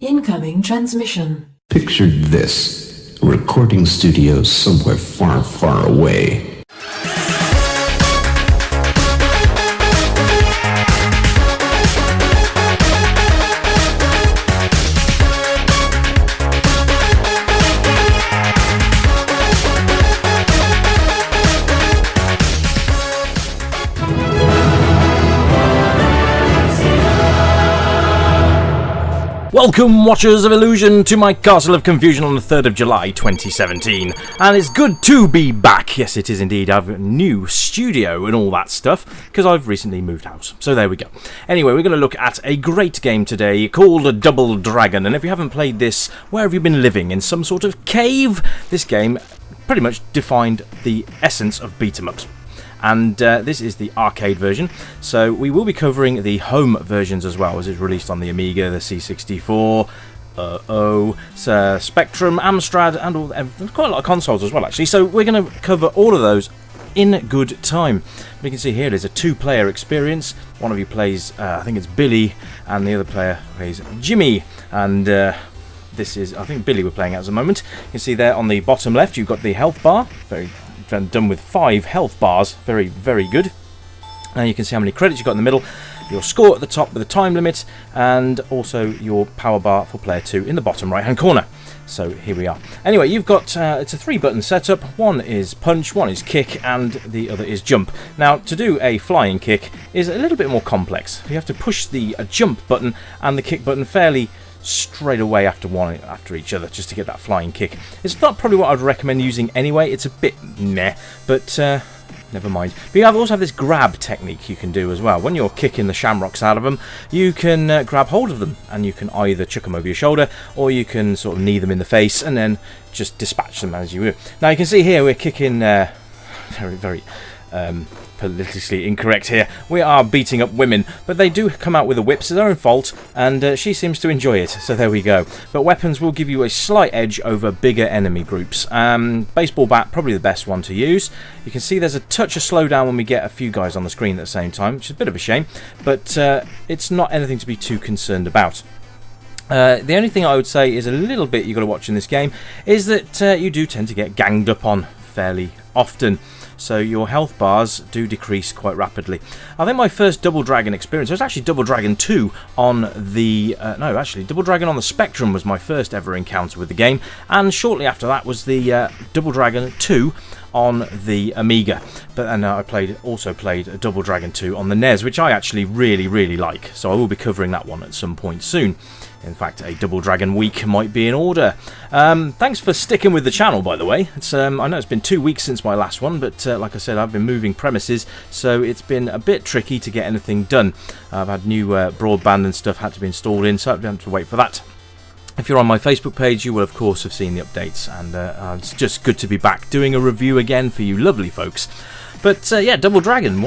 Incoming transmission. Picture this. A recording studio somewhere far, far away. Welcome, Watchers of Illusion, to my Castle of Confusion on the 3rd of July 2017. And it's good to be back. Yes, it is indeed. I have a new studio and all that stuff, because I've recently moved house. So there we go. Anyway, we're going to look at a great game today called Double Dragon. And if you haven't played this, where have you been living? In some sort of cave? This game pretty much defined the essence of beat-em-ups. And this is the arcade version, so we will be covering the home versions as well, as it's released on the Amiga, the C64, Spectrum, Amstrad, and quite a lot of consoles as well, actually. So we're going to cover all of those in good time. You can see here it is a two-player experience. One of you plays, I think it's Billy, and the other player plays Jimmy. And this is, I think, Billy we're playing at the moment. You can see there on the bottom left, you've got the health bar, done with 5 health bars, very, very good. And you can see how many credits you've got in the middle, your score at the top with a time limit, and also your power bar for player 2 in the bottom right hand corner. So here we are. Anyway, you've got, it's a 3-button setup. One is punch, one is kick, and the other is jump. Now, to do a flying kick is a little bit more complex. You have to push the jump button and the kick button fairly straight away after each other, just to get that flying kick. It's not probably what I'd recommend using anyway. It's a bit meh, but never mind. But you also have this grab technique you can do as well. When you're kicking the shamrocks out of them, you can grab hold of them, and you can either chuck them over your shoulder, or you can sort of knee them in the face and then just dispatch them as you will. Now you can see here we're kicking very, very politically incorrect here. We are beating up women, but they do come out with a whip, so their own fault, and she seems to enjoy it, so there we go. But weapons will give you a slight edge over bigger enemy groups. Baseball bat, probably the best one to use. You can see there's a touch of slowdown when we get a few guys on the screen at the same time, which is a bit of a shame, but it's not anything to be too concerned about. The only thing I would say is a little bit you've got to watch in this game is that you do tend to get ganged up on fairly often. So your health bars do decrease quite rapidly. I think my first Double Dragon experience was actually Double Dragon 2 on the... Double Dragon on the Spectrum was my first ever encounter with the game. And shortly after that was the Double Dragon 2 on the Amiga. But then I also played Double Dragon 2 on the NES, which I actually really, really like. So I will be covering that one at some point soon. In fact, a Double Dragon week might be in order. Thanks for sticking with the channel, by the way. I know it's been 2 weeks since my last one, but like I said, I've been moving premises, so it's been a bit tricky to get anything done. I've had new broadband and stuff had to be installed in, so I've had to wait for that. If you're on my Facebook page, you will of course have seen the updates, and it's just good to be back doing a review again for you lovely folks. But yeah, Double Dragon,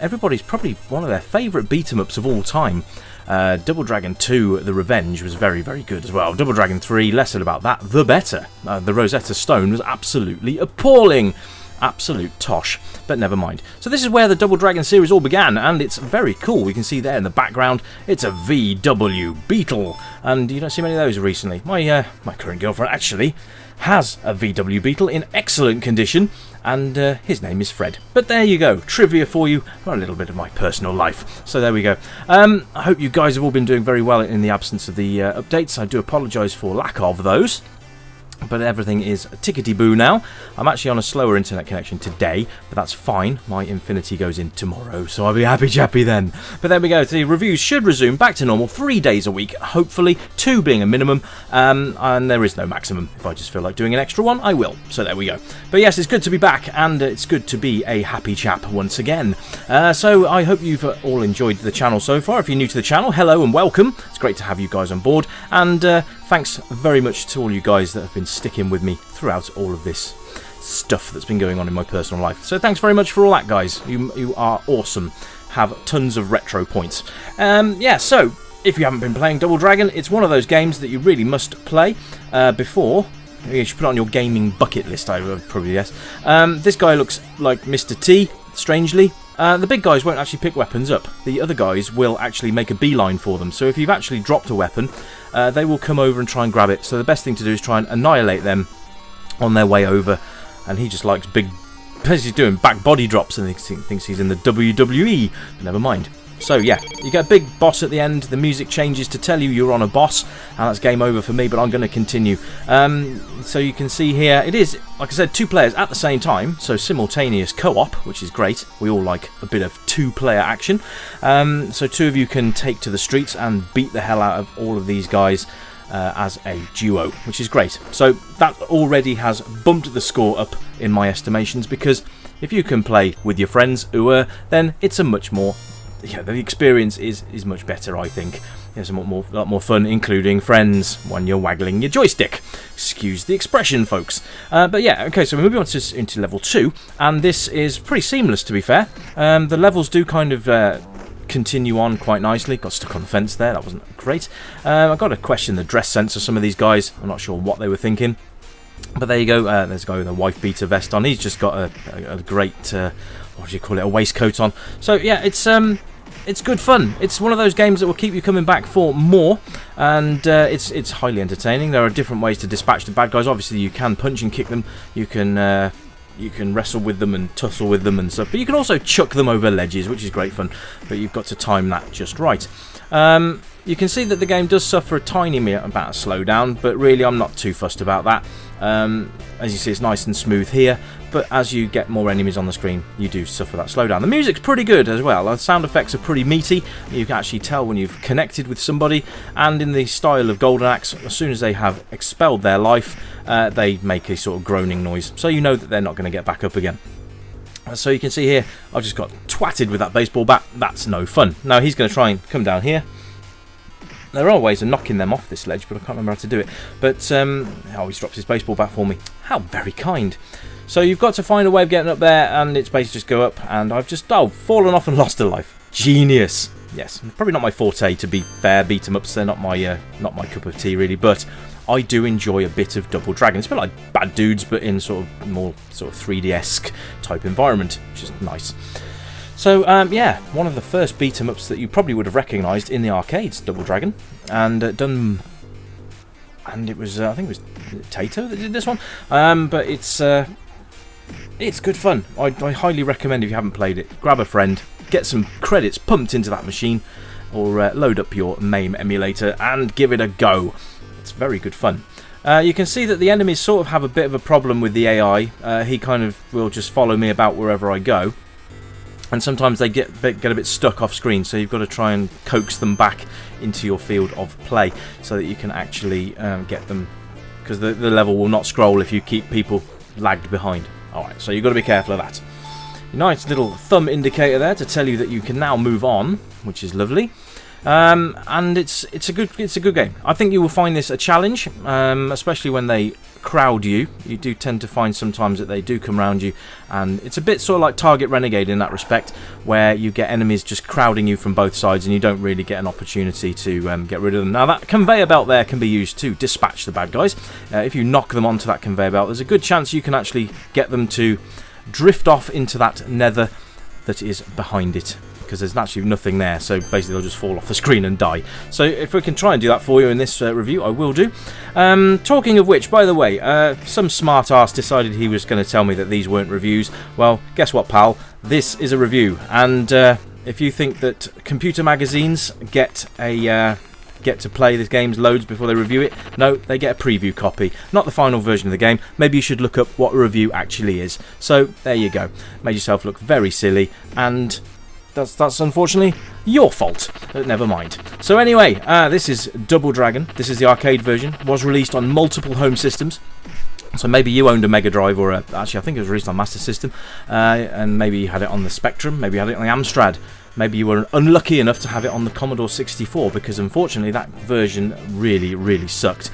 everybody's probably one of their favourite beat-em-ups of all time. Double Dragon 2, The Revenge, was very, very good as well. Double Dragon 3, less said about that, the better. The Rosetta Stone was absolutely appalling. Absolute tosh, but never mind. So this is where the Double Dragon series all began, and it's very cool. We can see there in the background, it's a VW Beetle, and you don't see many of those recently. My current girlfriend actually has a VW Beetle in excellent condition, and his name is Fred. But there you go, trivia for you, a little bit of my personal life. So there we go. I hope you guys have all been doing very well in the absence of the updates. I do apologise for lack of those. But everything is tickety-boo now. I'm actually on a slower internet connection today, but that's fine. My Infinity goes in tomorrow, so I'll be happy-chappy then. But there we go. The reviews should resume back to normal 3 days a week, hopefully, 2 being a minimum, and there is no maximum. If I just feel like doing an extra one, I will. So there we go. But yes, it's good to be back, and it's good to be a happy chap once again. So I hope you've all enjoyed the channel so far. If you're new to the channel, hello and welcome. It's great to have you guys on board, and thanks very much to all you guys that have been sticking with me throughout all of this stuff that's been going on in my personal life. So thanks very much for all that, guys. You are awesome. Have tons of retro points. Yeah, so if you haven't been playing Double Dragon, it's one of those games that you really must play before. You should put it on your gaming bucket list, I would probably guess. This guy looks like Mr. T, strangely. The big guys won't actually pick weapons up. The other guys will actually make a beeline for them. So if you've actually dropped a weapon they will come over and try and grab it. So the best thing to do is try and annihilate them on their way over. And he just likes big... He's doing back body drops and he thinks he's in the WWE. But never mind. So yeah, you get a big boss at the end, the music changes to tell you you're on a boss, and that's game over for me, but I'm going to continue. So you can see here, it is, like I said, 2 players at the same time, so simultaneous co-op, which is great. We all like a bit of 2-player action. So 2 of you can take to the streets and beat the hell out of all of these guys as a duo, which is great. So that already has bumped the score up in my estimations, because if you can play with your friends, then it's a much more... Yeah, the experience is much better, I think. There's a lot more fun, including friends, when you're waggling your joystick. Excuse the expression, folks. But yeah, okay, so we're moving on into level 2, and this is pretty seamless, to be fair. The levels do kind of continue on quite nicely. Got stuck on the fence there, that wasn't great. I've got to question the dress sense of some of these guys. I'm not sure what they were thinking. But there you go, there's a guy with a wife beater vest on. He's just got a great, what do you call it, a waistcoat on. So yeah, it's good fun. It's one of those games that will keep you coming back for more, and it's highly entertaining. There are different ways to dispatch the bad guys. Obviously, you can punch and kick them. You can wrestle with them and tussle with them and stuff. But you can also chuck them over ledges, which is great fun. But you've got to time that just right. You can see that the game does suffer a tiny amount of slowdown, but really I'm not too fussed about that. As you see, it's nice and smooth here, but as you get more enemies on the screen, you do suffer that slowdown. The music's pretty good as well. The sound effects are pretty meaty. You can actually tell when you've connected with somebody, and in the style of Golden Axe, as soon as they have expelled their life, they make a sort of groaning noise, so you know that they're not going to get back up again. So you can see here, I've just got twatted with that baseball bat. That's no fun. Now he's going to try and come down here. There are ways of knocking them off this ledge, but I can't remember how to do it. But, oh, he's dropped his baseball bat for me. How very kind. So you've got to find a way of getting up there, and it's basically just go up, and I've just, fallen off and lost a life. Genius. Yes, probably not my forte, to be fair. Beat 'em ups, they're not my cup of tea, really, but I do enjoy a bit of Double Dragon. It's a bit like Bad Dudes, but in sort of more sort of 3D-esque type environment, which is nice. So, yeah, one of the first beat-em-ups that you probably would have recognised in the arcades, Double Dragon, and and it was, I think it was Tato that did this one, but it's good fun. I highly recommend if you haven't played it, grab a friend, get some credits pumped into that machine, or load up your MAME emulator and give it a go. It's very good fun. You can see that the enemies sort of have a bit of a problem with the AI. He kind of will just follow me about wherever I go. And sometimes they get a bit stuck off screen, so you've got to try and coax them back into your field of play so that you can actually get them, because the level will not scroll if you keep people lagged behind. Alright, so you've got to be careful of that. Nice little thumb indicator there to tell you that you can now move on, which is lovely. And it's a good game. I think you will find this a challenge, especially when they crowd you. You do tend to find sometimes that they do come around you, and it's a bit sort of like Target Renegade in that respect, where you get enemies just crowding you from both sides and you don't really get an opportunity to get rid of them. Now that conveyor belt there can be used to dispatch the bad guys. If you knock them onto that conveyor belt, there's a good chance you can actually get them to drift off into that nether that is behind it, because there's actually nothing there, so basically they'll just fall off the screen and die. So if we can try and do that for you in this review, I will do. Talking of which, by the way, some smart ass decided he was going to tell me that these weren't reviews. Well, guess what, pal? This is a review, and if you think that computer magazines get to play the games loads before they review it, no, they get a preview copy, not the final version of the game. Maybe you should look up what a review actually is. So there you go. Made yourself look very silly, and that's unfortunately your fault, but never mind. So anyway, this is Double Dragon. This is the arcade version. Was released on multiple home systems. So maybe you owned a Mega Drive, or actually I think it was released on Master System, and maybe you had it on the Spectrum, maybe you had it on the Amstrad. Maybe you were unlucky enough to have it on the Commodore 64, because unfortunately that version really, really sucked.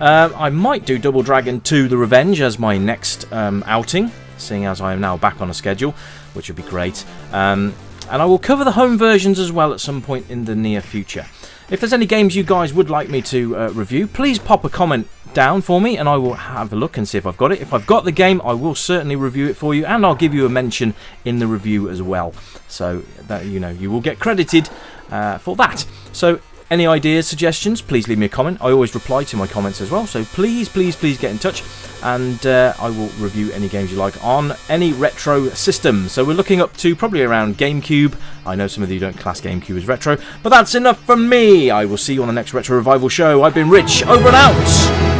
I might do Double Dragon 2 The Revenge as my next outing, seeing as I am now back on a schedule, which would be great. And I will cover the home versions as well at some point in the near future. If there's any games you guys would like me to review, please pop a comment down for me and I will have a look and see if I've got it. If I've got the game, I will certainly review it for you, and I'll give you a mention in the review as well, so that you know you will get credited for that. So Any ideas, suggestions, please leave me a comment. I always reply to my comments as well, so please get in touch, and I will review any games you like on any retro system. So we're looking up to probably around GameCube. I know some of you don't class GameCube as retro, but that's enough from me. I will see you on the next Retro Revival show. I've been Rich, over and out.